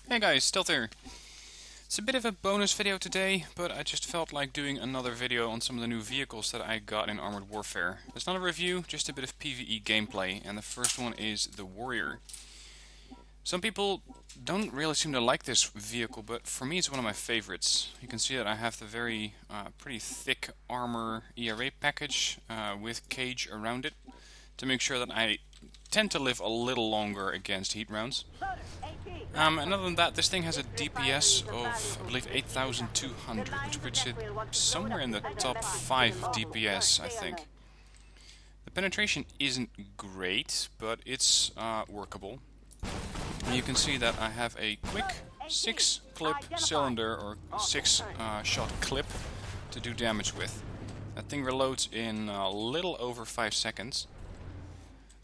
Hey guys, Stealth here. It's a bit of a bonus video today, but I just felt like doing another video on some of the new vehicles that I got in Armored Warfare. It's not a review, just a bit of PvE gameplay, and the first one is the Warrior. Some people don't really seem to like this vehicle, but for me it's one of my favorites. You can see that I have the very pretty thick armor ERA package with cage around it to make sure that I tend to live a little longer against heat rounds. And other than that, this thing has a DPS of, I believe, 8,200, which puts it somewhere in the top 5 DPS, I think. The penetration isn't great, but it's workable. And you can see that I have a quick 6-clip cylinder, or 6-shot clip to do damage with. That thing reloads in a little over 5 seconds.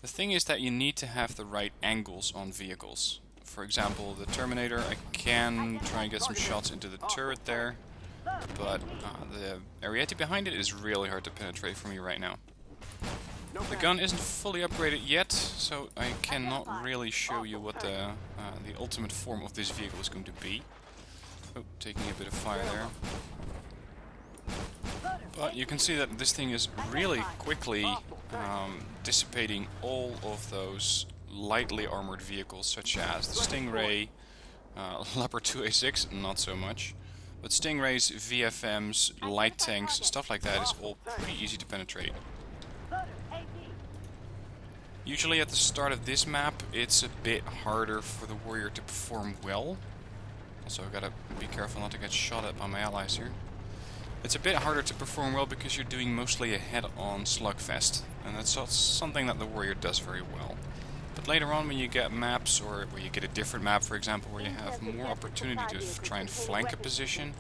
The thing is that you need to have the right angles on vehicles. For example, the Terminator, I can try and get some shots into the turret there, but the Ariete behind it is really hard to penetrate for me right now. The gun isn't fully upgraded yet, so I cannot really show you what the ultimate form of this vehicle is going to be. Oh, taking a bit of fire there. But you can see that this thing is really quickly dissipating all of those lightly armored vehicles such as the Stingray, Leopard 2A6, not so much. But Stingrays, VFMs, light tanks, stuff like that is all pretty easy to penetrate. Usually at the start of this map it's a bit harder for the Warrior to perform well. Also I gotta be careful not to get shot at by my allies here. It's a bit harder to perform well because you're doing mostly a head-on slugfest, and that's something that the Warrior does very well. But later on when you get maps, or where you get a different map for example, where you have more opportunity to try and flank a position,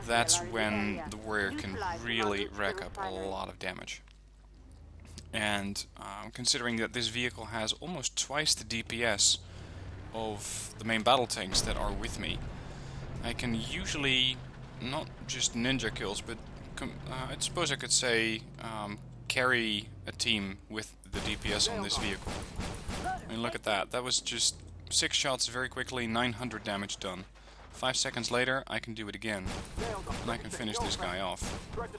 that's when the Warrior can really rack up a lot of damage. And considering that this vehicle has almost twice the DPS of the main battle tanks that are with me, I can usually not just ninja kills, but I suppose I could say carry a team with the DPS on this vehicle. I mean, look at that. That was just 6 shots very quickly, 900 damage done. 5 seconds later, I can do it again, and I can finish this guy off. Of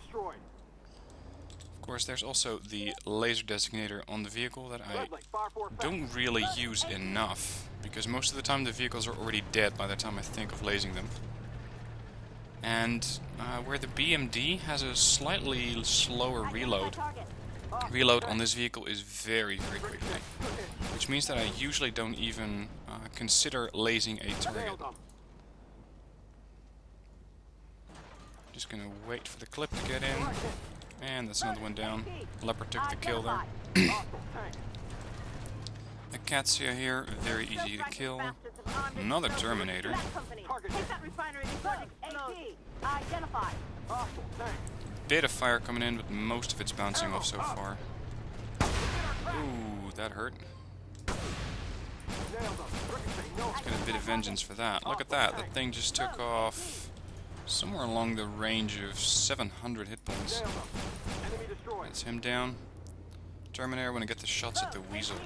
course, there's also the laser designator on the vehicle that I don't really use enough, because most of the time the vehicles are already dead by the time I think of lasing them. And where the BMD has a slightly slower reload on this vehicle is very, very quickly. Which means that I usually don't even consider lasing a target. Just gonna wait for the clip to get in. And that's another one down. Leopard took the kill there. Acacia here, very easy to kill. Another Terminator. Bit of fire coming in, but most of it's bouncing off so far. Ooh, that hurt. Let's get a bit of vengeance for that. Look at that, that thing just took off somewhere along the range of 700 hit points. That's him down. Terminator, when I get the shots at the Weasel.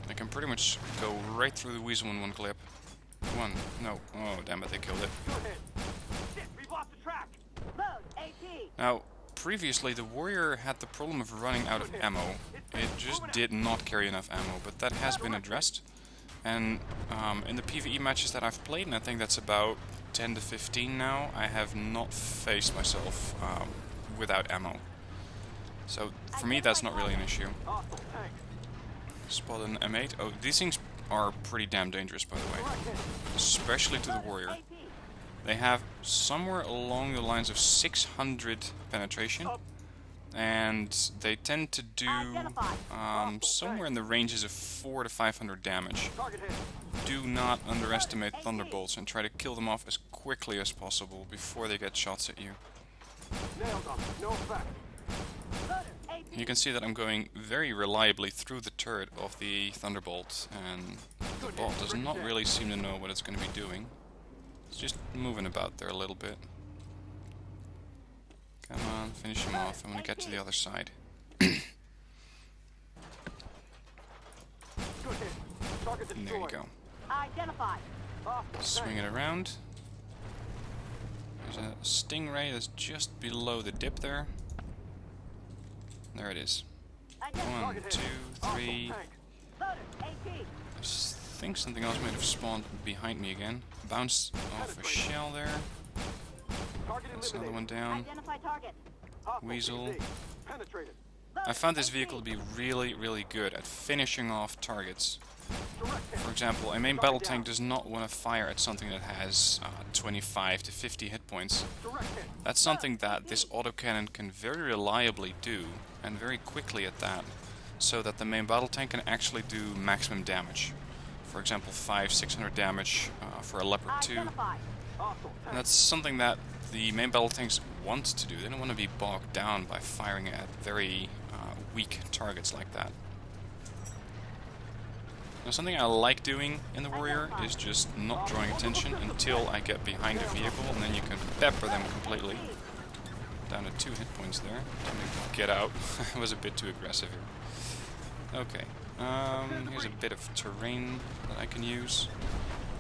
I can pretty much go right through the Weasel in one clip. One, no, oh damn it, they killed it. Now, previously the Warrior had the problem of running out of ammo. It just did not carry enough ammo, but that has been addressed. And in the PvE matches that I've played, and I think that's about 10 to 15 now, I have not faced myself without ammo. So for me that's not really an issue. Spot an M8. Oh, these things are pretty damn dangerous, by the way. Especially to the Warrior. They have somewhere along the lines of 600 penetration. And they tend to do somewhere in the ranges of 400 to 500 damage. Do not underestimate Thunderbolts and try to kill them off as quickly as possible before they get shots at you. You can see that I'm going very reliably through the turret of the Thunderbolt, and the bot does not really seem to know what it's going to be doing. It's just moving about there a little bit. Come on, finish him off. I'm going to get to the other side. There you go. Identified. Swing it around. There's a stingray that's just below the dip there. There it is. 1, 2, 3. Loader. AT. I think something else might have spawned behind me again. Bounced off a shell there. That's another one down. Identify target. Weasel. I found this vehicle to be really, really good at finishing off targets. For example, a main battle tank does not want to fire at something that has 25 to 50 hit points. That's something that this autocannon can very reliably do, and very quickly at that, so that the main battle tank can actually do maximum damage. For example, 500-600 damage for a Leopard 2. And that's something that the main battle tanks want to do. They don't want to be bogged down by firing at very weak targets like that. Now, something I like doing in the Warrior is just not drawing attention until I get behind a vehicle, and then you can pepper them completely. Down to 2 hit points there. Get out. I was a bit too aggressive here. Okay. Here's a bit of terrain that I can use.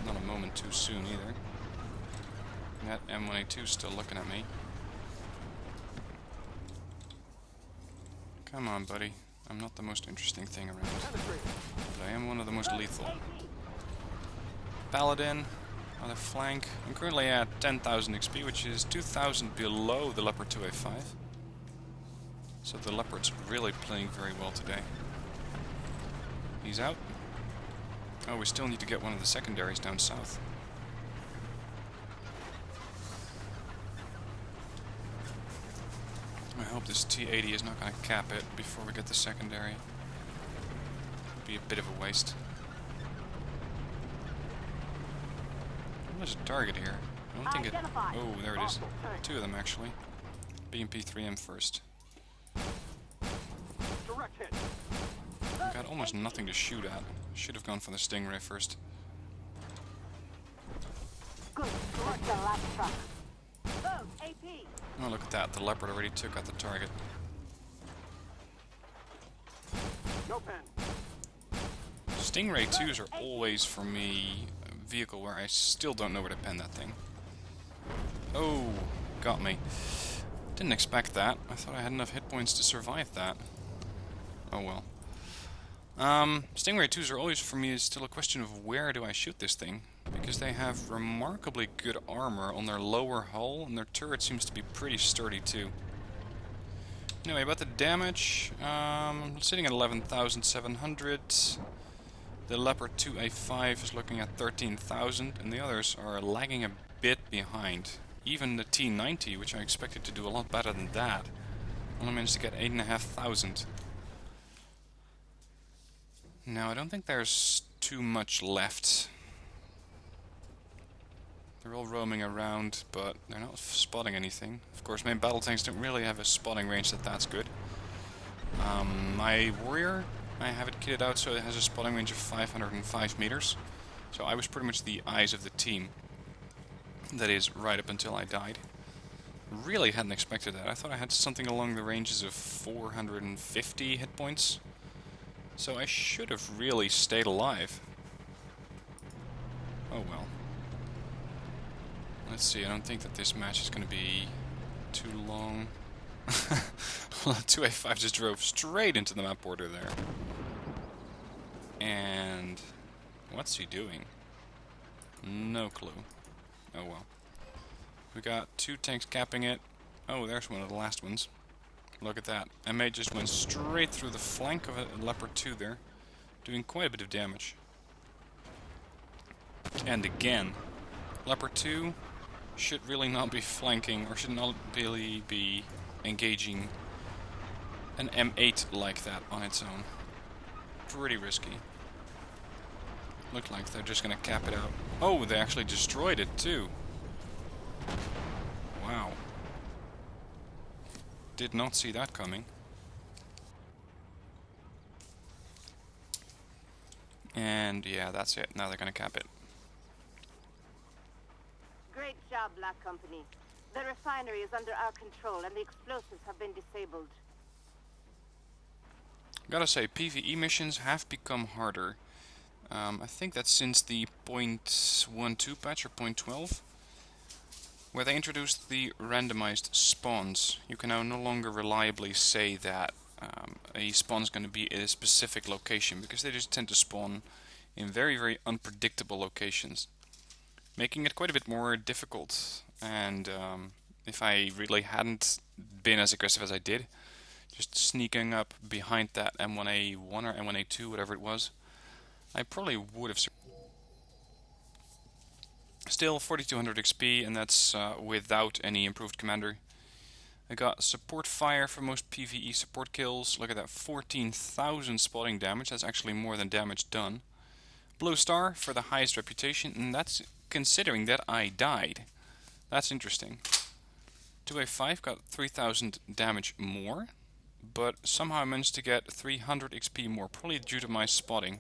Not a moment too soon either. That M1A2 is still looking at me. Come on, buddy. I'm not the most interesting thing around, but I am one of the most lethal. Paladin, other flank. I'm currently at 10,000 XP, which is 2,000 below the Leopard 2A5. So the Leopard's really playing very well today. He's out. Oh, we still need to get one of the secondaries down south. I hope this T80 is not going to cap it before we get the secondary. It'd be a bit of a waste. There's a target here. I don't think it... Oh, there it is. 2 of them, actually. BMP-3M first. Got almost nothing to shoot at. Should have gone for the Stingray first. Good. Select the last truck. Boom. AP. Oh, look at that. The Leopard already took out the target. No pen. Stingray 2s are always, for me, a vehicle where I still don't know where to pen that thing. Oh, got me. Didn't expect that. I thought I had enough hit points to survive that. Oh well. Stingray 2s are always, for me, still a question of where do I shoot this thing. Because they have remarkably good armor on their lower hull, and their turret seems to be pretty sturdy too. Anyway, about the damage, sitting at 11,700. The Leopard 2A5 is looking at 13,000, and the others are lagging a bit behind. Even the T90, which I expected to do a lot better than that, only managed to get 8,500. Now, I don't think there's too much left. They're all roaming around, but they're not spotting anything. Of course, main battle tanks don't really have a spotting range that's good. My Warrior, I have it kitted out so it has a spotting range of 505 meters. So I was pretty much the eyes of the team. That is, right up until I died. Really hadn't expected that. I thought I had something along the ranges of 450 hit points. So I should have really stayed alive. Oh well. Let's see, I don't think that this match is going to be too long. 2A5 just drove straight into the map border there. And what's he doing? No clue. Oh well. We got 2 tanks capping it. Oh, there's one of the last ones. Look at that. MA just went straight through the flank of a Leopard 2 there, doing quite a bit of damage. And again, Leopard 2 should really not be flanking, or should not really be engaging an M8 like that on its own. Pretty risky. Looked like they're just gonna cap it out. Oh, they actually destroyed it too. Wow. Did not see that coming. And yeah, that's it. Now they're gonna cap it. Great job, Black Company. The refinery is under our control and the explosives have been disabled. Gotta say, PvE missions have become harder. I think that's since the 0.12 patch or 0.12, where they introduced the randomized spawns. You can now no longer reliably say that a spawn is going to be in a specific location, because they just tend to spawn in very, very unpredictable locations, making it quite a bit more difficult. And if I really hadn't been as aggressive as I did, just sneaking up behind that M1A1 or M1A2, whatever it was, I probably would have. Still 4200 XP, and that's without any improved commander. I got support fire for most PvE support kills. Look at that, 14,000 spotting damage. That's actually more than damage done. Blue star for the highest reputation, and that's considering that I died. That's interesting. 2A5 got 3000 damage more, but somehow I managed to get 300 XP more, probably due to my spotting.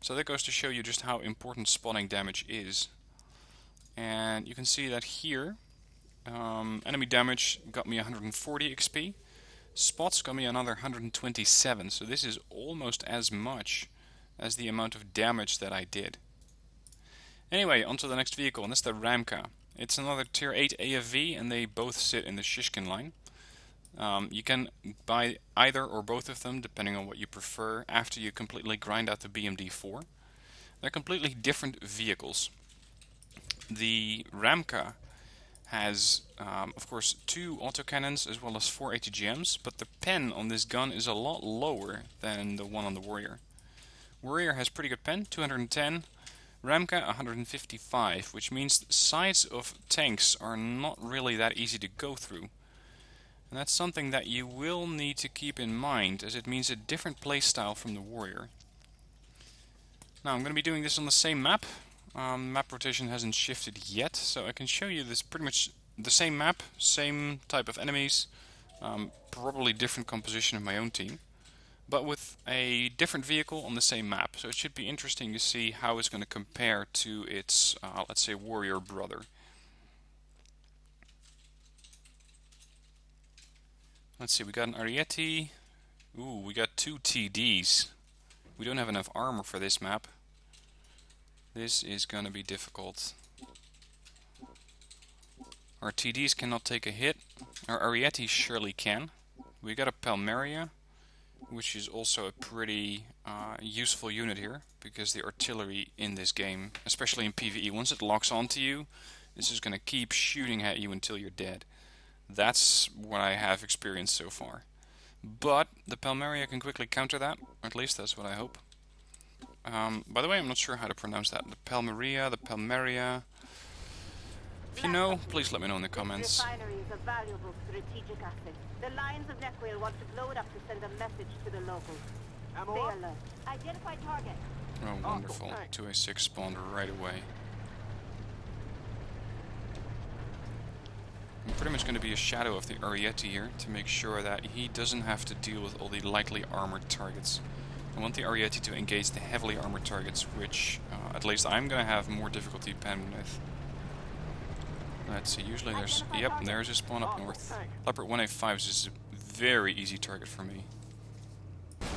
So that goes to show you just how important spotting damage is. And you can see that here, enemy damage got me 140 XP, spots got me another 127, so this is almost as much as the amount of damage that I did. Anyway, onto the next vehicle, and that's the Ramka. It's another tier 8 AFV, and they both sit in the Shishkin line. You can buy either or both of them, depending on what you prefer, after you completely grind out the BMD4. They're completely different vehicles. The Ramka has, of course, 2 autocannons as well as 4 ATGMs, but the pen on this gun is a lot lower than the one on the Warrior. Warrior has pretty good pen, 210, Ramka 155, which means the sides of tanks are not really that easy to go through. And that's something that you will need to keep in mind, as it means a different playstyle from the Warrior. Now I'm going to be doing this on the same map. Map rotation hasn't shifted yet, so I can show you this pretty much the same map, same type of enemies, probably different composition of my own team, but with a different vehicle on the same map. So it should be interesting to see how it's going to compare to its, let's say, Warrior brother. Let's see, we got an Ariete. Ooh, we got 2 TDs. We don't have enough armor for this map. This is going to be difficult. Our TDs cannot take a hit. Our Ariete surely can. We got a Palmeria, which is also a pretty useful unit here, because the artillery in this game, especially in PvE, once it locks onto you, this is going to keep shooting at you until you're dead. That's what I have experienced so far. But the Palmeria can quickly counter that, or at least that's what I hope. By the way, I'm not sure how to pronounce that. The Palmeria. If you know, please let me know in the comments. Refinery is a valuable strategic asset. The Lions of Neckwail want to blow it up to send a message to the locals. Ammo Stay up. alert. Identify target. Oh, wonderful. 2A6 spawned right away. I'm pretty much going to be a shadow of the Ariete here, to make sure that he doesn't have to deal with all the lightly armored targets. I want the Ariete to engage the heavily armored targets, which at least I'm going to have more difficulty pen with. Let's see, usually there's... Yep, there's a spawn up north. Leopard 1A5 is a very easy target for me. And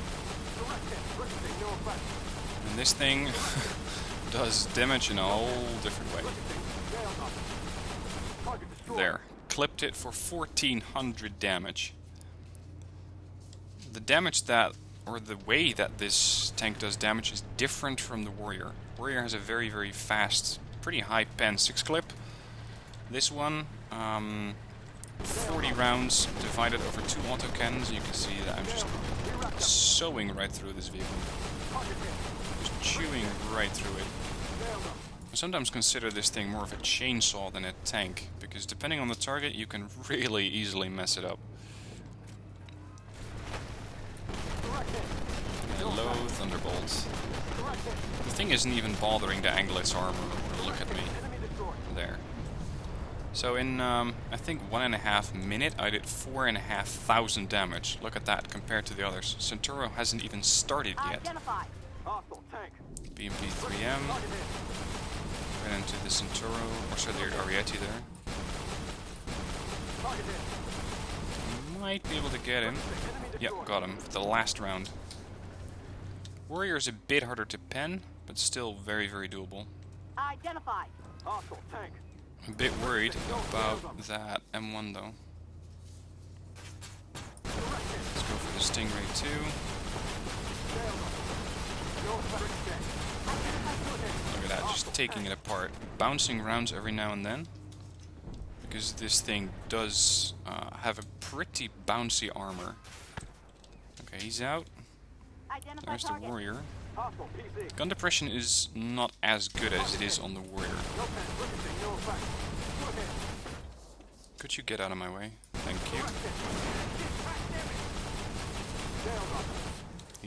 this thing does damage in a whole different way. There. Clipped it for 1400 damage. The damage that, or the way that this tank does damage is different from the Warrior. Warrior has a very, very fast, pretty high pen 6 clip. This one, 40 rounds divided over 2 autocannons. You can see that I'm just sewing right through this vehicle. Just chewing right through it. I sometimes consider this thing more of a chainsaw than a tank, because depending on the target you can really easily mess it up. Hello, Thunderbolt. The thing isn't even bothering to angle its armor or look at me. There. So in, I think 1.5 minutes, I did 4,500 damage. Look at that, compared to the others. Centauro hasn't even started yet. BMP 3M. Right into the Centauro, or sorry, the Ariete there. Might be able to get him. Yep, got him. The last round. Warrior is a bit harder to pen. but still very, very doable. Identify. Hostile tank. A bit worried about that M1 though. Let's go for the Stingray 2. Look at that, just taking it apart. Bouncing rounds every now and then. Because this thing does have a pretty bouncy armor. Okay, he's out. Identify There's the target. Warrior. Hostile PC. Gun depression is not as good as it is on the Warrior. No pen. Ricochet. No effect. Go ahead. Could you get out of my way? Thank you.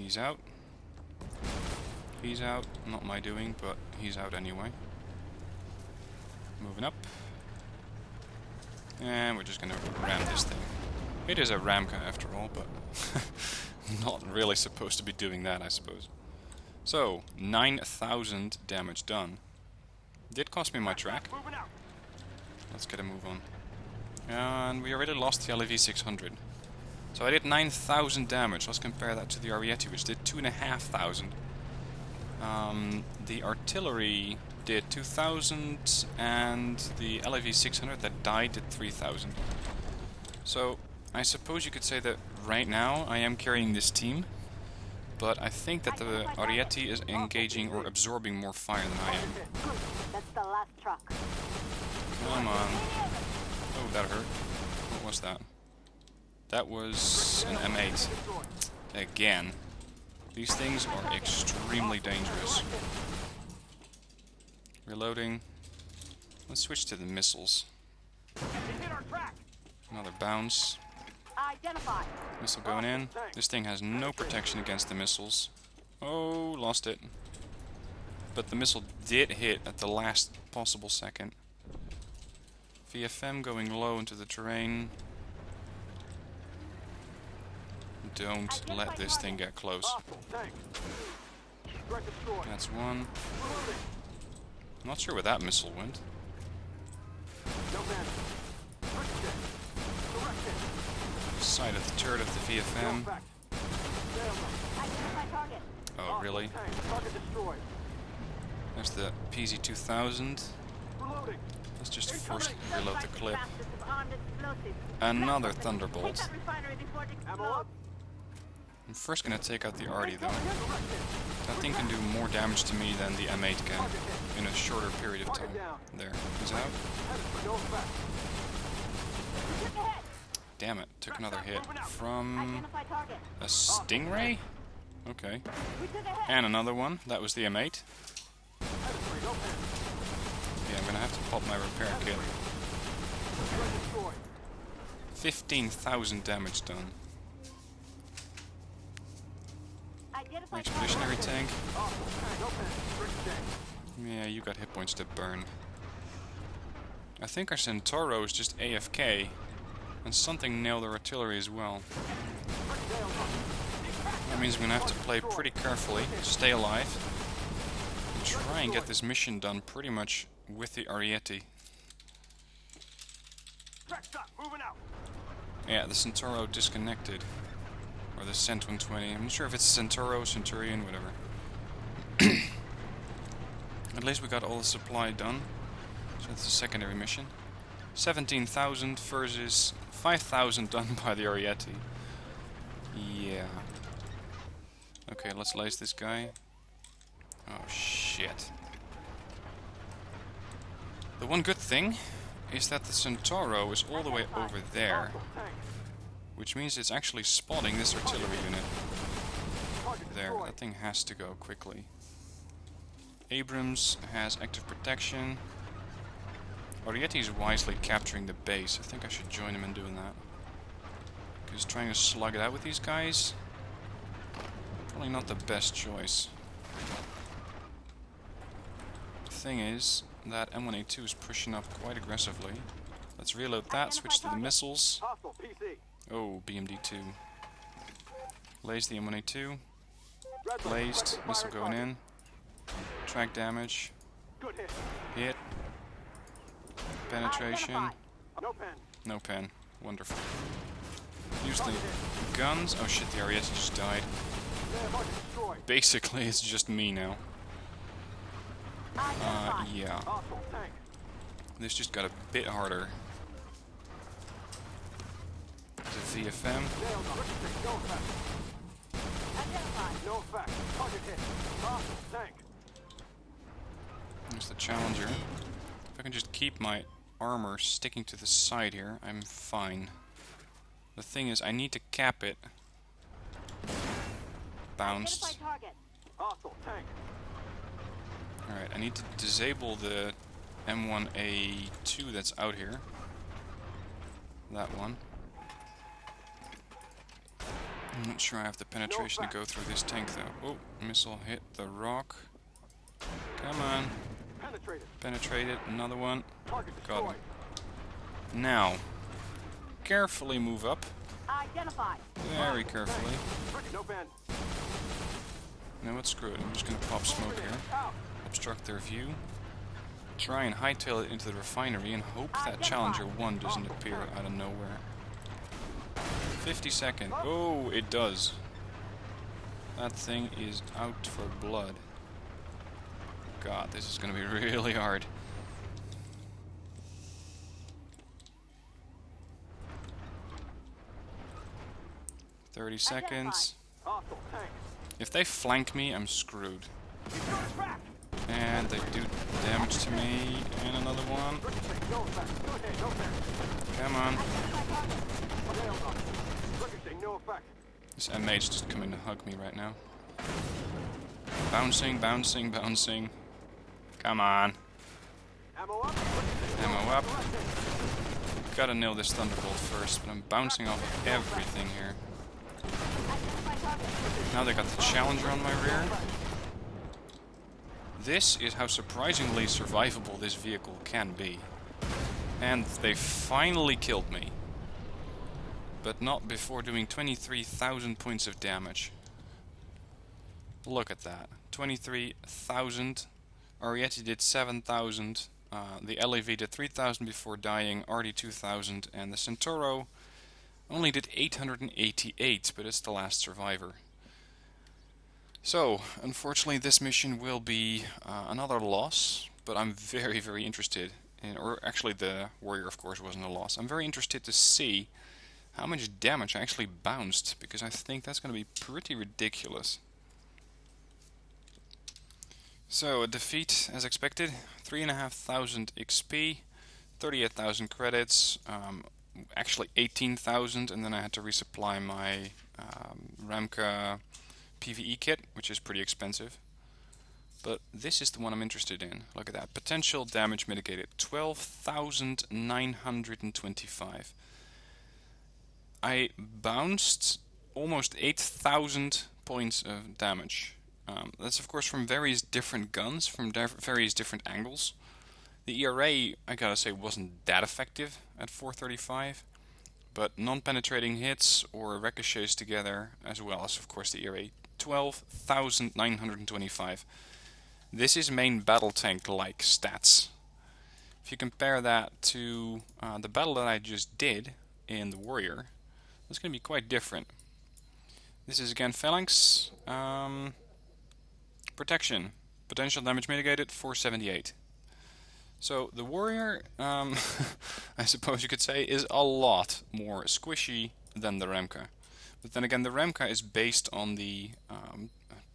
He's out. He's out. Not my doing, but he's out anyway. Moving up. And we're just gonna ram this thing. It is a Ramka after all, but not really supposed to be doing that, I suppose. So, 9,000 damage done. Did cost me my track. Moving out. Let's get a move on. And we already lost the LAV 600. So I did 9,000 damage. Let's compare that to the Ariete, which did 2,500. The artillery did 2,000, and the LAV 600 that died did 3,000. So I suppose you could say that right now I am carrying this team, but I think that the Ariete is engaging or absorbing more fire than I am. That's the last truck. Come on. Oh, that hurt. What was that? That was an M8. Again. These things are extremely dangerous. Reloading. Let's switch to the missiles. Hit our track. Another bounce. Identify. Missile going in. This thing has no protection against the missiles. Oh, lost it. But the missile did hit at the last possible second. VFM going low into the terrain. Don't let this thing get close. Hostile tank. Threat destroyed. That's one. Reloading. I'm not sure where that missile went. No pen. Ricochet. Directed. Side of the turret of the No VFM. effect. Identify target. Oh, really? Tank. Target destroyed. There's the PZ-2000. Reloading. Let's just first reload the clip. Fastest of armed explosives. Another Take Thunderbolt. that refinery before it Ammo explodes. up. I'm first gonna take out the Artie though. Directed. That thing can do more damage to me than the M8 can in a shorter period of time. There, he's out. No effect. Shoot ahead. Damn it, took another hit from Identify target. a Stingray? Okay. We took ahead. And another one, that was the M8. Penetrate. No pen. Yeah, I'm gonna have to pop my repair kit. Threat destroyed. 15,000 damage done. Identify Expeditionary tank. Hostile tank. No pen. Ricochet. Yeah, you got hit points to burn. I think our Centauro is just AFK, and something nailed our artillery as well. That means I'm gonna have to play pretty carefully, stay alive, and try and get this mission done pretty much with the Ariete. Track stop. Moving out. Yeah, the Centauro disconnected. Or the Cent 120. I'm not sure if it's Centauro, Centurion, whatever. At least we got all the supply done. So that's the secondary mission. 17,000 versus 5,000 done by the Ariete. Yeah. Okay, let's lace this guy. Oh shit. The one good thing is that the Centauro is all the way over there, Hostile tank. which means it's actually spotting this artillery unit. Target There, destroyed. that thing has to go quickly. Abrams has active protection. Ariete is wisely capturing the base. I think I should join him in doing that. Because trying to slug it out with these guys, probably not the best choice. The thing is that M1A2 is pushing up quite aggressively. Let's reload that, switch to the missiles. Hostile PC. Oh, BMD2. Laze the M1A2. Red Blazed, fire missile going target. in. Track damage. Good hit. Hit. Penetration. Identify. No pen. No pen. Wonderful. Use the guns. Oh shit, the Ariete just died. Target destroyed. Basically, it's just me now. Yeah. Hostile tank. This just got a bit harder. There's a VFM. Nailed on. Ricochet, no effect. Identified. No effect. Target hit. Hostile tank. There's the Challenger. If I can just keep my armor sticking to the side here, I'm fine. The thing is, I need to cap it. Bounced. Identified target. Hostile tank. Alright, I need to disable the M1A2 that's out here. That one. I'm not sure I have the penetration to go through this tank though. Oh, missile hit the rock. Come on. Penetrated. Penetrated. Another one. Target Got destroyed. him. Now, carefully move up. Identified. Very carefully. Ricky, no bend. You know what? Screw it. I'm just gonna pop smoke here. Out. Obstruct their view. Try and hightail it into the refinery and hope that Challenger 1 doesn't appear out of nowhere. 50 seconds. Oh, it does. That thing is out for blood. God, this is gonna be really hard. "30 seconds. Hostile tank. If they flank me, I'm screwed. He's got his back. And they do damage to me. And another one. Ricochet, no effect. Good hit, no effect. Come on. Nailed on. Ricochet, no effect. This MH just coming to hug me right now. Bouncing, bouncing, bouncing. Come on. Ammo up. Ricochet, no Ammo up. effect. Gotta nail this Thunderbolt first, but I'm bouncing off of everything here. Now they got the Challenger on my rear. This is how surprisingly survivable this vehicle can be. And they finally killed me. But not before doing 23,000 points of damage. Look at that. 23,000. Arietti did 7,000. The LAV did 3,000 before dying. RD 2,000. And the Centauro only did 888, but it's the last survivor. So, unfortunately this mission will be another loss, but I'm very, very interested in, or actually the Warrior of course wasn't a loss. I'm very interested to see how much damage I actually bounced, because I think that's going to be pretty ridiculous. So, a defeat as expected, 3,500 XP, 38,000 credits, actually 18,000, and then I had to resupply my Ramka PvE kit, which is pretty expensive. But this is the one I'm interested in. Look at that. Potential damage mitigated. 12,925. I bounced almost 8,000 points of damage. That's of course from various different guns, from various different angles. The ERA, I gotta say, wasn't that effective at 435. But non-penetrating hits or ricochets together, as well as of course the ERA, 12,925. This is main battle tank-like stats. If you compare that to the battle that I just did in the Warrior, it's going to be quite different. This is again Phalanx. Protection. Potential damage mitigated, 478. So the Warrior, I suppose you could say, is a lot more squishy than the Ramka. But then again, the Ramka is based on the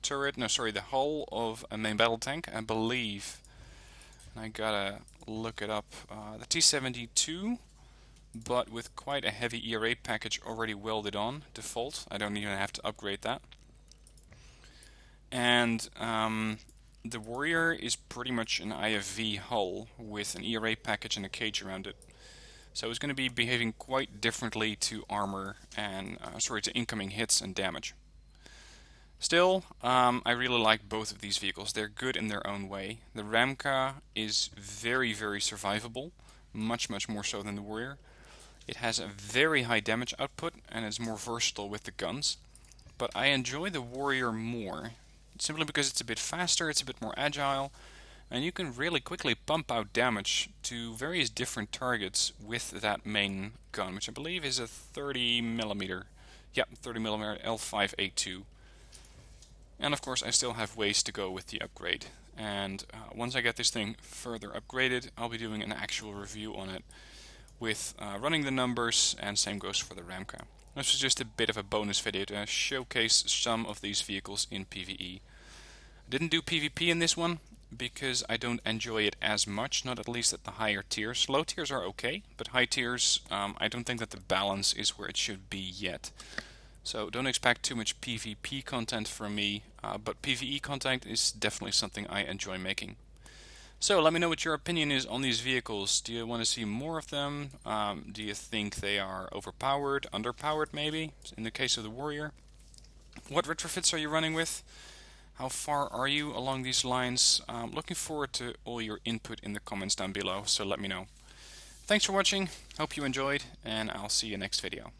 the hull of a main battle tank, I believe. And I gotta look it up. The T-72, but with quite a heavy ERA package already welded on, default. I don't even have to upgrade that. And the Warrior is pretty much an AFV hull with an ERA package and a cage around it. So it's going to be behaving quite differently to armor and to incoming hits and damage. Still, I really like both of these vehicles. They're good in their own way. The Ramka is very, very survivable, much, much more so than the Warrior. It has a very high damage output and is more versatile with the guns. But I enjoy the Warrior more, simply because it's a bit faster, it's a bit more agile, and you can really quickly pump out damage to various different targets with that main gun, which I believe is a 30mm. Yep, 30mm L5A2. And of course I still have ways to go with the upgrade. And once I get this thing further upgraded, I'll be doing an actual review on it with running the numbers, and same goes for the Ramka. This was just a bit of a bonus video to showcase some of these vehicles in PvE. I didn't do PvP in this one because I don't enjoy it as much, not at least at the higher tiers. Low tiers are okay, but high tiers, I don't think that the balance is where it should be yet. So don't expect too much PvP content from me, but PvE content is definitely something I enjoy making. So let me know what your opinion is on these vehicles. Do you want to see more of them? Do you think they are overpowered, underpowered maybe, in the case of the Warrior? What retrofits are you running with? How far are you along these lines? Looking forward to all your input in the comments down below, so let me know. Thanks for watching, hope you enjoyed, and I'll see you next video.